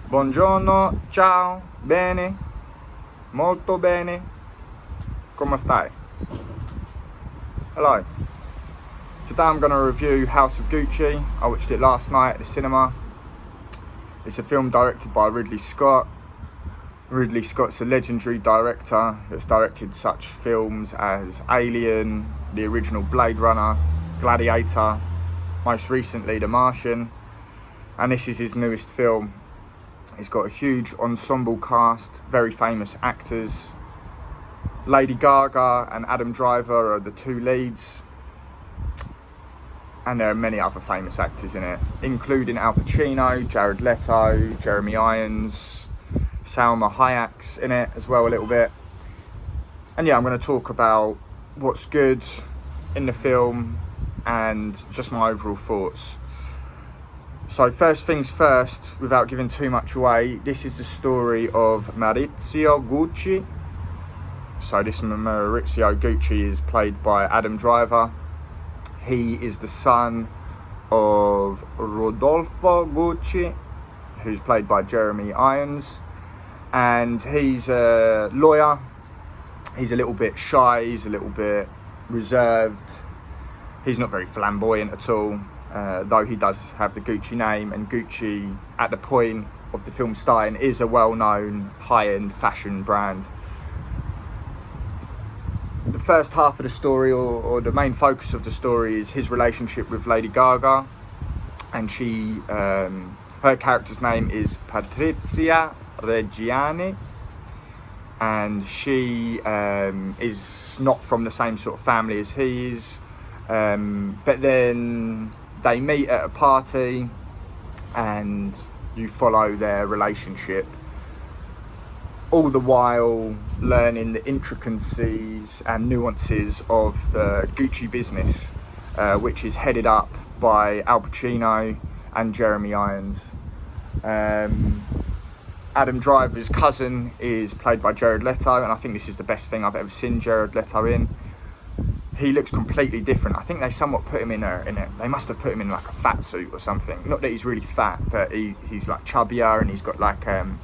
Buongiorno, ciao, bene, molto bene, come stai? Hello. Today I'm going to review House of Gucci. I watched it last night at the cinema. It's a film directed by Ridley Scott. Ridley Scott's a legendary director that's directed such films as Alien, the original Blade Runner, Gladiator, most recently The Martian, and this is his newest film. It's got a huge ensemble cast, very famous actors. Lady Gaga and Adam Driver are the two leads, and there are many other famous actors in it, including Al Pacino, Jared Leto, Jeremy Irons, Salma Hayek's in it as well a little bit. And yeah, I'm going to talk about what's good in the film and just my overall thoughts. So first things first, without giving too much away, this is the story of Maurizio Gucci. So this Maurizio Gucci is played by Adam Driver. He is the son of Rodolfo Gucci, who's played by Jeremy Irons. And he's a lawyer. He's a little bit shy, he's a little bit reserved. He's not very flamboyant at all. Though he does have the Gucci name, and Gucci at the point of the film starting is a well-known high-end fashion brand. The first half of the story, or the main focus of the story, is his relationship with Lady Gaga, and her character's name is Patrizia Reggiani, and she is not from the same sort of family as he is, but then they meet at a party and you follow their relationship, all the while learning the intricacies and nuances of the Gucci business, which is headed up by Al Pacino and Jeremy Irons. Adam Driver's cousin is played by Jared Leto, and I think this is the best thing I've ever seen Jared Leto in. He looks completely different. I think they somewhat put him in it. They must have put him in like a fat suit or something. Not that he's really fat, but he's like chubbier, and he's got like like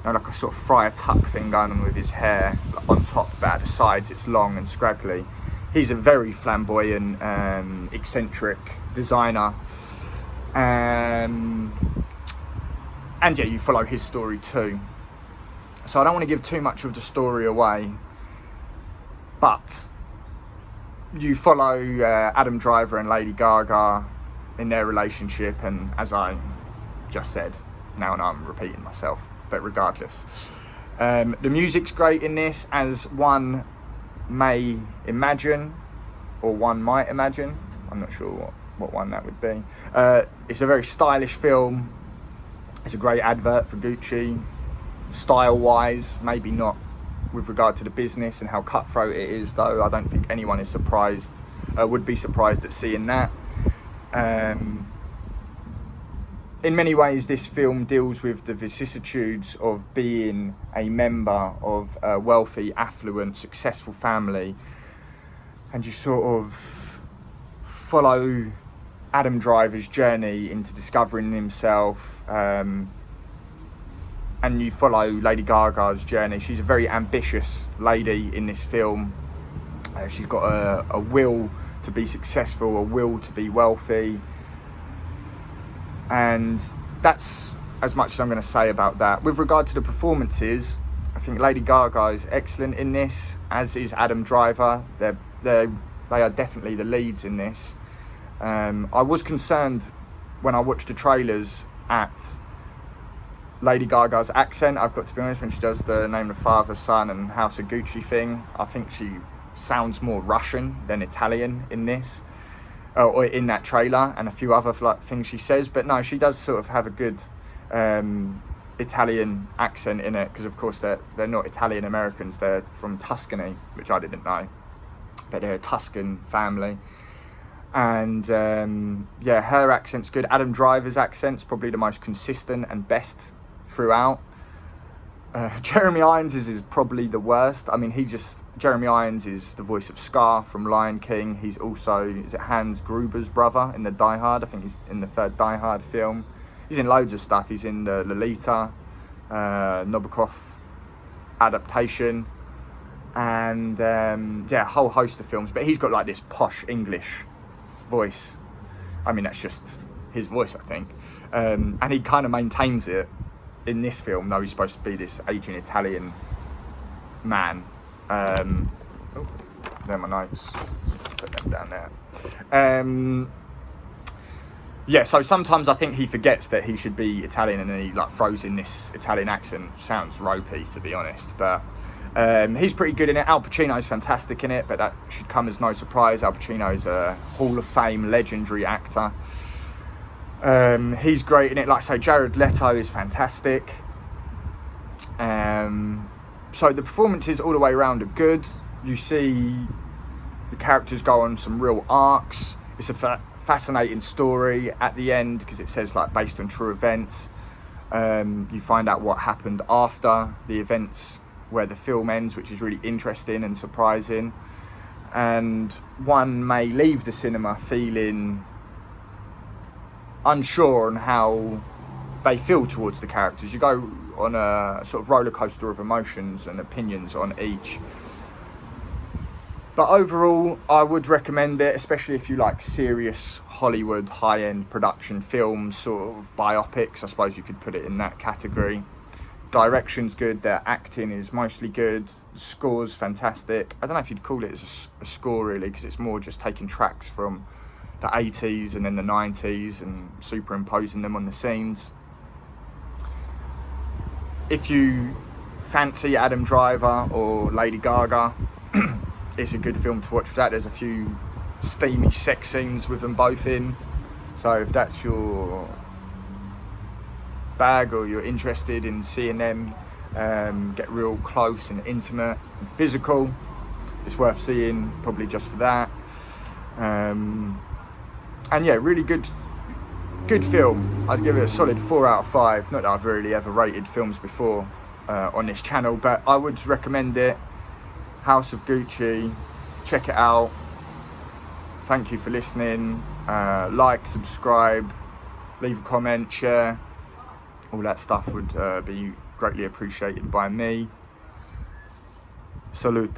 a sort of friar tuck thing going on with his hair on top, but at the sides it's long and scraggly. He's a very flamboyant, eccentric designer. And yeah, you follow his story too. So I don't want to give too much of the story away, but you follow Adam Driver and Lady Gaga in their relationship, and as I just said, now and I'm repeating myself, but regardless. The music's great in this, as one may imagine, or one might imagine. I'm not sure what one that would be. It's a very stylish film. It's a great advert for Gucci, style-wise, maybe not with regard to the business and how cutthroat it is, though I don't think anyone is would be surprised at seeing that. In many ways, this film deals with the vicissitudes of being a member of a wealthy, affluent, successful family, and you sort of follow Adam Driver's journey into discovering himself, and you follow Lady Gaga's journey. She's a very ambitious lady in this film. She's got a will to be successful, a will to be wealthy, and that's as much as I'm going to say about that. With regard to the performances, I think Lady Gaga is excellent in this, as is Adam Driver. They are definitely the leads in this. I was concerned when I watched the trailers at Lady Gaga's accent, I've got to be honest, when she does the name of father, son and House of Gucci thing. I think she sounds more Russian than Italian in this, or in that trailer, and a few other things she says. But no, she does sort of have a good Italian accent in it, because of course they're not Italian Americans, they're from Tuscany, which I didn't know, but they're a Tuscan family. And yeah, her accent's good. Adam Driver's accent's probably the most consistent and best throughout. Jeremy Irons is probably the worst. I mean, Jeremy Irons is the voice of Scar from Lion King. He's also, is it Hans Gruber's brother in the Die Hard? I think he's in the third Die Hard film. He's in loads of stuff. He's in the Lolita. Nabokov adaptation, and a whole host of films. But he's got like this posh English voice. I mean, that's just his voice, I think. And he kind of maintains it in this film, though he's supposed to be this aging Italian man. They're my notes. Let's put them down there. So sometimes I think he forgets that he should be Italian, and then he like throws in this Italian accent. Sounds ropey, to be honest, but he's pretty good in it. Al Pacino's fantastic in it, but that should come as no surprise. Al Pacino's a Hall of Fame legendary actor. He's great in it. Like I say, Jared Leto is fantastic. So the performances all the way around are good. You see the characters go on some real arcs. It's a fascinating story at the end, because it says like based on true events. You find out what happened after the events where the film ends, which is really interesting and surprising. And one may leave the cinema feeling unsure on how they feel towards the characters. You go on a sort of roller coaster of emotions and opinions on each. But overall, I would recommend it, especially if you like serious Hollywood high-end production films, sort of biopics. I suppose you could put it in that category. Direction's good, their acting is mostly good, the score's fantastic. I don't know if you'd call it as a score really, because it's more just taking tracks from the 80s and then the 90s and superimposing them on the scenes. If you fancy Adam Driver or Lady Gaga, it's a good film to watch for that. There's a few steamy sex scenes with them both in, so if that's your bag or you're interested in seeing them get real close and intimate and physical, it's worth seeing, probably just for that. And yeah, really good film. I'd give it a solid 4 out of 5. Not that I've really ever rated films before on this channel, but I would recommend it. House of Gucci, check it out. Thank you for listening. Like, subscribe, leave a comment, share. All that stuff would be greatly appreciated by me. Salute.